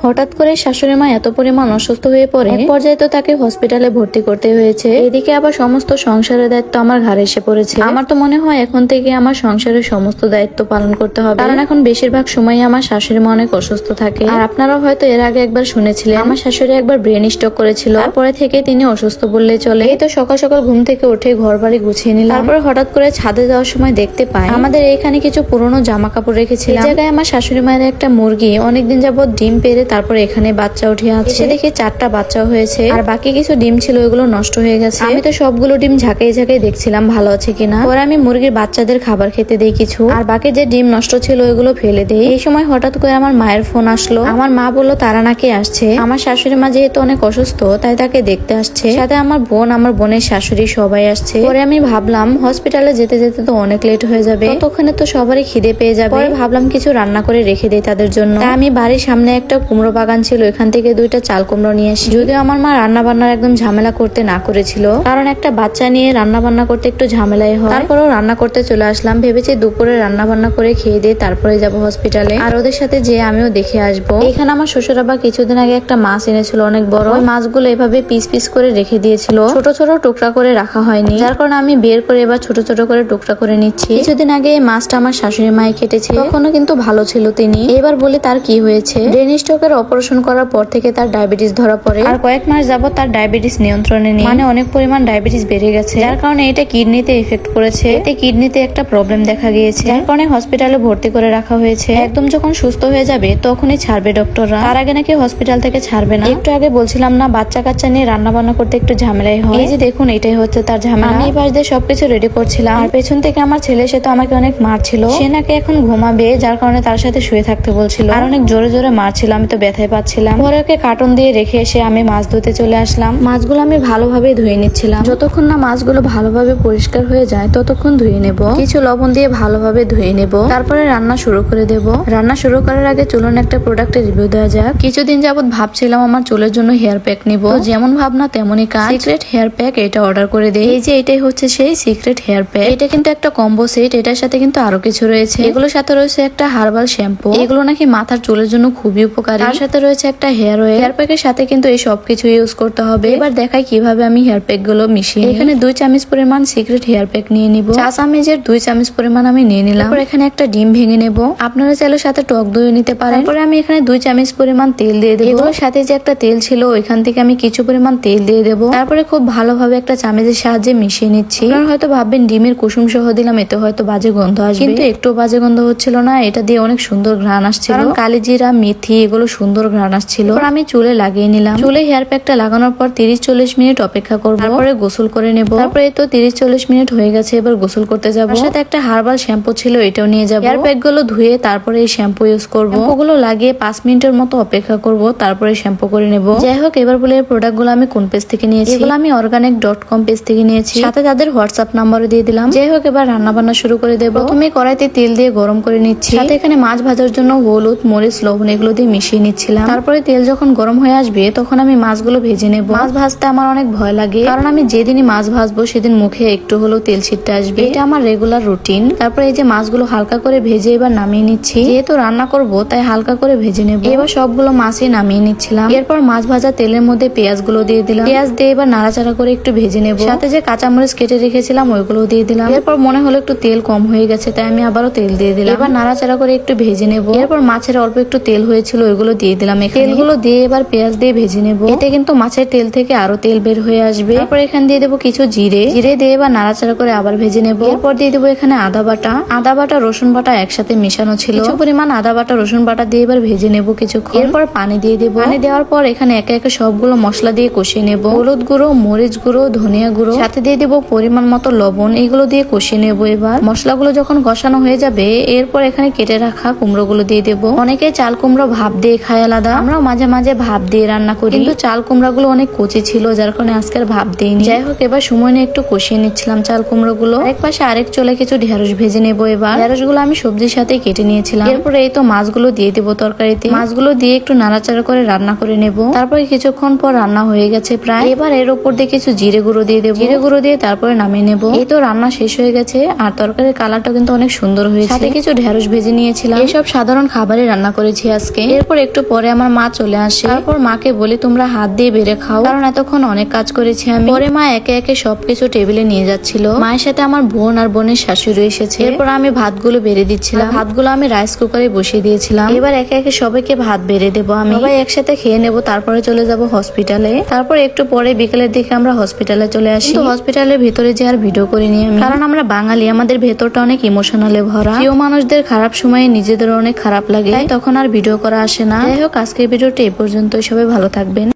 হঠাৎ করে শাশুড়ি মা এত পরিমাণ অসুস্থ হয়ে পড়ে এক পর্যায়ে তো তাকে হসপিটালে ভর্তি করতে হয়েছে। এদিকে আবার সমস্ত সংসারের দায়িত্ব আমার ঘাড়ে এসে পড়েছে। আমার তো মনে হয় এখন থেকে আমার সংসারের সমস্ত দায়িত্ব পালন করতে হবে, কারণ এখন বেশিরভাগ সময় আমার শাশুড়ি মা অনেক অসুস্থ থাকে। আর আপনারাও হয়তো এর আগে একবার শুনেছিলেন আমার শাশুড়ি একবার ব্রেন স্ট্রোক করেছিল, তারপরে থেকে তিনি অসুস্থ বললে চলে। এই তো সকাল সকাল ঘুম থেকে উঠে ঘর বাড়ি গুছিয়ে নিলাম। তারপরে হঠাৎ করে ছাদে যাওয়ার সময় দেখতে পাই আমাদের এখানে কিছু পুরনো জামা কাপড় রেখেছিলাম। এই জায়গায় আমার শাশুড়ি মায়ের একটা মুরগি অনেকদিন যাবত ডিম পেরে তারপরে এখানে বাচ্চা উঠে আছে। দেখি 4টা বাচ্চা হয়েছে, আর বাকি কিছু ডিম ছিল ওগুলো নষ্ট হয়ে গেছে। আমি তো সবগুলো ডিম ঝাঁকাই ঝাঁকাই দেখছিলাম ভালো আছে কিনা। পরে আমি মুরগির বাচ্চাদের খাবার খেতে দেই কিছু, আর বাকি যে ডিম নষ্ট ছিল ওগুলো ফেলে দেই। এই সময় হঠাৎ করে আমার মায়ের ফোন আসলো। আমার মা বললো তারা নাকি আসছে। আমার শাশুড়ি মা যেহেতু অনেক অসুস্থ তাই তাকে দেখতে আসছে, সাথে আমার বোন, আমার বোনের শাশুড়ি সবাই আসছে। পরে আমি ভাবলাম হসপিটালে যেতে যেতে তো অনেক লেট হয়ে যাবে, ততক্ষণে তো সবারই খিদে পেয়ে যাবে। পরে ভাবলাম কিছু রান্না করে রেখে দেই তাদের জন্য। তাই আমি বাড়ির সামনে একটা কুমড়ো বাগান ছিল, এখান থেকে 2টা চাল কুমড়ো নিয়ে আসি। যদিও আমার মা রান্না বান্নার একদম ঝামেলা করতে না করেছিল, কারণ একটা বাচ্চা নিয়ে রান্না বান্না করতে একটু ঝামেলাই হয়। তারপরেও রান্না করতে চলে আসলাম, ভেবেছি দুপুরে রান্না বান্না করে খেয়ে দিয়ে তারপরে যাব হসপিটালে, আর ওদের সাথে যে আমিও দেখে আসবো। এখানে আমার শ্বশুর আবার কিছুদিন আগে একটা মাছ এনেছিল অনেক বড়। ওই মাছগুলো এভাবে পিস পিস করে রেখে দিয়েছিল, ছোট ছোট টুকরা করে রাখা হয়নি, যার কারণে আমি বের করে এবার ছোট ছোট করে টুকরা করে নিচ্ছি। কিছুদিন আগে এই মাছটা আমার শাশুড়ি মাই কেটেছে, তখনও কিন্তু ভালো ছিল তিনি। এবার বলি তার কি হয়েছে। ব্রেন স্ট্রোকের অপারেশন করার পর থেকে তার ডায়াবেটিস ধরা পড়ে, আর কয়েক মাস যাবত তার ডায়াবেটিস নিয়ন্ত্রণে নেই, মানে অনেক পরিমাণ ডায়াবেটিস বেড়ে গেছে, যার কারণে এটা কিডনিতে এফেক্ট করেছে। এতে কিডনিতে একটা প্রবলেম দেখা গিয়েছে, যার কারণে হসপিটালে ভর্তি করে রাখা হয়েছে। একদম যখন সুস্থ হয়ে যাবে তখনই ছাড়বে ডক্টররা, তার আগে নাকি হসপিটাল থেকে ছাড়বে না। একটু আগে বলছিলাম না বাচ্চা কাচ্চা নিয়ে রান্না বান্না করতে একটু ঝামেলাই হয়। এই যে দেখুন এটাই হচ্ছে তার ঝামেলা। আমি এই পাশ দিয়ে সবকিছু রেডি করছিলাম, আর পেছন থেকে আমার ছেলে সে তো আমাকে অনেক মারছিল। সে নাকি এখন ঘুমাবে, যার কারণে তার সাথে শুয়ে থাকতে বলছিল, আর অনেক জোরে জোরে মারছিল। আমি তো ব্যথায় পাচ্ছিলাম। পরে ওকে কার্টন দিয়ে রেখে এসে আমি মাছ ধুতে চলে আসলাম। মাছগুলো আমি ভালোভাবে ধুয়ে নিচ্ছিলাম। যতক্ষণ না মাছগুলো ভালোভাবে পরিষ্কার হয়ে যায় ততক্ষণ ধুয়ে নেব, কিছু লবণ দিয়ে ভালোভাবে ধুয়ে নেব, তারপরে রান্না শুরু করে দেব। রান্না শুরু করার আগে চলুন একটা প্রোডাক্টের রিভিউ দেওয়া যাক। কিছুদিন যাবত ভাবছিলাম আমার চুলের জন্য হেয়ার প্যাক নিব, যেমন ভাবনা তেমনই কাজ। সিক্রেট হেয়ার প্যাক এটা অর্ডার করে দেই। এই যে এটাই হচ্ছে সেই সিক্রেট হেয়ার প্যাক। এটা কিন্তু একটা কম্বো সেট, এটার সাথে কিন্তু আরো কিছু রয়েছে। এগুলোর সাথে রয়েছে একটা হার্বাল শ্যাম্পু, এগুলো নাকি মাথার চুলের জন্য খুবই উপকারী। তার সাথে রয়েছে একটা হেয়ার অয়েল। হেয়ার প্যাকের সাথে কিন্তু এই সবকিছু ইউজ করতে হবে। এবার দেখাই কিভাবে আমি হেয়ার প্যাক গুলো মিশিয়ে। এখানে 2 চামচ পরিমাণ সিক্রেট হেয়ার প্যাক নিয়ে নিব। 4 চামচের 2 চামচ পরিমাণ আমি নিয়ে নিলাম। তারপর এখানে একটা ডিম ভেঙে নেব, আপনারা চাইলে সাথে টক দইও নিতে পারেন। তারপরে আমি এখানে 2 চামচ পরিমাণ তেল দিয়ে দেবো। এগুলোর সাথে যে একটা তেল ছিল ওইখান থেকে আমি কিছু পরিমাণ তেল দিয়ে দেবো। তারপরে খুব ভালোভাবে একটা চামচের সাহায্যে মিশিয়ে নিচ্ছি। আপনারা হয়তো ভাববেন ডিমের কুসুম সহ দিলাম এতে হয়তো বাজে গন্ধ আসবে, কিন্তু একটু বাজে গন্ধ হচ্ছিল না। এটা দিয়ে অনেক সুন্দর ঘ্রাণ আসছিল, কারণ কালিজিরা মেথি এগুলো সুন্দর ঘ্রাণ আসছিল। আমি চুলে লাগিয়ে নিলাম। চুলে হেয়ার প্যাকটা লাগানোর পর 30-40 মিনিট অপেক্ষা করবো, তারপরে গোসল করে নেব। তারপরে তো 30-40 মিনিট হয়ে গেছে, এবার গোসল করতে যাবো। সাথে একটা হার্বাল শ্যাম্পু ছিল, এটাও নিয়ে যাবো। হেয়ার প্যাক গুলো ধুয়ে তারপরে এই শ্যাম্পু ইউজ করবো। শ্যাম্পুগুলো লাগিয়ে 5 মিনিটের মতো অপেক্ষা করব, তারপরে শ্যাম্পু করে নেব। যাই হোক, এবার বলে এই প্রোডাক্ট গুলো আমি কোন পেজ থেকে নিয়েছি। এগুলো আমি organic.com পেজ থেকে নিয়েছি, সাথে তাদের হোয়াটসঅ্যাপ নাম্বারও দিয়ে দিলাম। যাই হোক, এবার রান্না বান্না শুরু করে দেব। প্রথমে কড়াইতে তেল দিয়ে গরম করে নিচ্ছি, সাথে এখানে মাছ ভাজার জন্য হলুদ, মরিচ, লবণ এগুলো দিয়ে মিশিয়ে নিচ্ছিলাম। তারপরে তেল যখন গরম হয়ে আসবে তখন আমি মাছগুলো ভেজে নেব। মাছ ভাজতে আমার অনেক ভয় লাগে, কারণ আমি যেদিনই মাছ ভাজবো সেদিন মুখে একটু হলেও তেল ছিটতে আসবে, এটা আমার রেগুলার রুটিন। তারপরে এই যে মাছগুলো হালকা করে ভেজে এবার নামিয়ে নিচ্ছি। যেহেতু রান্না করব তাই হালকা করে ভেজে নেব। এবার সবগুলো মাছই নামিয়ে নিচ্ছিলাম। এরপর মাছ ভাজা তেলের মধ্যে পেঁয়াজ গুলো দিয়ে দিলাম। পেঁয়াজ দিয়ে এবার নাড়াচাড়া করে একটু ভেজে নেব। সাথে যে কাঁচামরিচ কেটে রেখেছিলাম ওইগুলো দিয়ে দিলাম। এরপর মনে হলো একটু তেল কম হয়ে গেছে, তাই আমি আবারও তেল দিয়ে দিলাম। এবার নাড়াচাড়া করে একটু ভেজে নেব। এরপর মাছের অল্প একটু তেল হয়েছিল ওইগুলো দিয়ে দিলাম। তেলগুলো দিয়ে এবার পেঁয়াজ দিয়ে ভেজে নেব। এতে কিন্তু মাছের তেল থেকে আরো তেল বের হয়ে আসবে। তারপর এখানে দিয়ে দেবো কিছু জিরে দিয়ে এবার নাড়াচাড়া করে আবার ভেজে নেব। এরপর দিয়ে দেবো এখানে আদা বাটা, রসুন বাটা একসাথে মেশানো ছিল। কিছু পরিমাণ আদা বাটা, রসুন বাটা দিয়ে এবার ভেজে নেব কিছুক্ষণ। এরপর পানি দিয়ে দেবো। পানি দেওয়ার পর এখানে একে একে সবগুলো মশলা দিয়ে কষিয়ে নেব। হলুদ গুঁড়ো, মরিচ গুঁড়ো, ধনিয়া গুঁড়ো, সাথে দিয়ে দেবো পরিমাণ মতো লবণ, এগুলো দিয়ে কষিয়ে নেব। এবার মশলাগুলো যখন কষানো হয়ে যাবে এরপর এখানে কেটে রাখা কুমড়ো গুলো দিয়ে দেবো। অনেকে চাল কুমড়ো ভাপ দিয়ে খায় আলাদা, আমরাও মাঝে মাঝে ভাপ দিয়ে রান্না করি, কিন্তু চাল কুমড়া গুলো অনেক কচি ছিল যার কারণে আজকের ভাপ দিইনি। যাই হোক, এবার সময় নিয়ে একটু কষিয়ে নিচ্ছিলাম চাল কুমড়ো গুলো। এক পাশে আরেক চলে কিছু ঢেঁড়স ভেজে নেবো। এবার ঢেঁড়স গুলো আমি সবজির সাথে কেটে নিয়েছিলাম। এরপরে এই তো মাছগুলো দিয়ে দেবো তরকারিতে। মাছগুলো দিয়ে একটু নাড়াচাড়া করে রান্না করে নেব। তারপরে কিছুক্ষণ পর রান্না হয়ে গেছে প্রায়। এবার এর উপর দিয়ে কিছু জিরে গুঁড়ো দিয়ে দেবো। জিরে গুঁড়ো দিয়ে তারপরে নামিয়ে নেব। এই তো রান্না শেষ হয়ে গেছে, আর তরকারির কালারটা কিন্তু অনেক সুন্দর হয়েছে। সাথে কিছু ঢেঁড়স ভেজে নিয়েছিলাম। এইসব সাধারণ খাবারই রান্না করেছি আজকে। এরপর একটু পরে আমার মা চলে আসে। তারপর মাকে বলি তোমরা হাত দিয়ে বেড়ে খাও, কারণ এতক্ষণ অনেক কাজ করেছি আমি। পরে মা একে একে সবকিছু টেবিলে নিয়ে যাচ্ছিল। মায়ের সাথে আমার বোন আর বোনের শাশুড়ি এসেছে। এরপর আমি ভাতগুলো বেড়ে দিচ্ছিলাম। ভাতগুলো আমি রাইস কুকারে বসিয়ে দিয়েছিলাম। এবার একে একে সবাইকে ভাত বেড়ে দেবো আমি। সবাই একসাথে খেয়ে নেবো, তারপরে চলে যাব হসপিটালে। তারপর একটু পরে বিকেলের দিকে আমরা হসপিটালে চলে আসি। তো হসপিটালের ভিতরে যে আর ভিডিও করিনি আমি, কারণ আমরা বাঙালি, আমাদের ভেতরটা অনেক ইমোশনালে ভরা। প্রিয় মানুষদের খারাপ সময়ে নিজেদের অনেক খারাপ লাগে, তখন আর ভিডিও করা আসে না। যাই হোক, আজকের ভিডিওটি এই পর্যন্ত। সবাই ভালো থাকবেন।